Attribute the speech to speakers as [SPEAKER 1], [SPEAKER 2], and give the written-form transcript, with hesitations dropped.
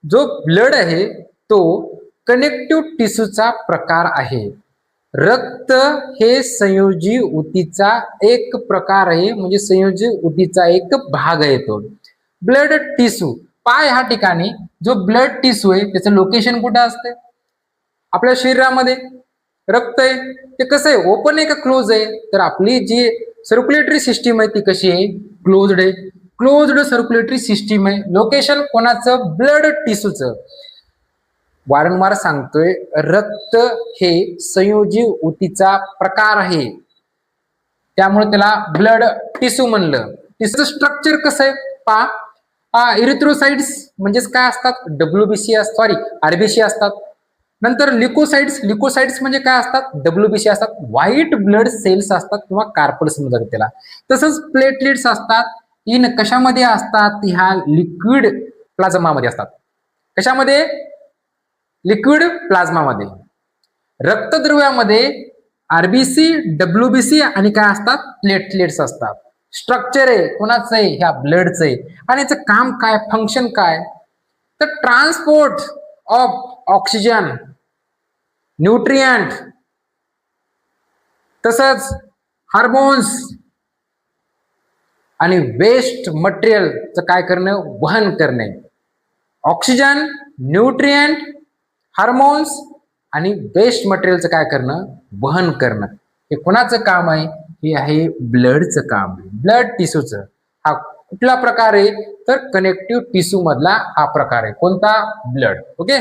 [SPEAKER 1] जो ब्लड आहे तो कनेक्टिव्ह टिश्यूचा प्रकार आहे. रक्त हे संयोजी ऊतीचा एक प्रकार आहे, म्हणजे संयोजी ऊतीचा एक भाग आहे तो. ब्लड टिश्यू पाय ह्या ठिकाणी जो ब्लड टिश्यू आहे त्याचं लोकेशन कुठे असते? आपल्या शरीरामध्ये. रक्त आहे ते कसं आहे, ओपन आहे का क्लोज आहे? तर आपली जी सर्क्युलेटरी सिस्टीम आहे ती कशी आहे? क्लोज्ड आहे. क्लोज्ड सर्क्युलेटरी सिस्टीम आहे. लोकेशन कोणाचं? ब्लड टिश्यूचं. वारंवार सांगतोय, रक्त हे संयोजी ऊतीचा प्रकार आहे, त्यामुळे त्याला ब्लड टिश्यू म्हणलं. टिश्यूचं स्ट्रक्चर कसं आहे पहा. इरिथ्रोसाइट्स म्हणजेच काय असतात? डब्ल्यूबीसी सॉरी आरबीसी असतात. नंतर लिकोसाइट्स. लिकोसाइट्स म्हणजे काय असतात? डब्ल्यूबीसी असतात. व्हाईट ब्लड सेल्स असतात किंवा कार्पल्स म्हणतात त्याला. तसंच प्लेटलेट्स असतात. इन कशामध्ये असतात? ह्या लिक्विड प्लाझ्मामध्ये असतात. कशामध्ये? लिक्विड प्लाझ्मामध्ये. रक्तद्रव्यामध्ये आरबीसी, डब्ल्यूबीसी आणि काय असतात? प्लेटलेट्स असतात. स्ट्रक्चर आहे कोणाचं आहे? ह्या ब्लडचं आहे. आणि याचं काम काय? फंक्शन काय? तर ट्रान्सपोर्ट ऑफ ऑक्सिजन, न्यूट्रिएंट, तसंच हार्मोन्स आणि वेस्ट मटेरियलचं काय करणं? वहन करणे. ऑक्सिजन, न्यूट्रिएंट, हार्मोन्स आणि वेस्ट मटेरियलचं काय करणं? वहन करणं. हे कोणाचं काम आहे? हे आहे ब्लडचं काम. ब्लड टिश्यूचं. हा कुठला प्रकार आहे? तर कनेक्टिव्ह टिश्यू मधला हा प्रकार आहे. कोणता? ब्लड. ओके.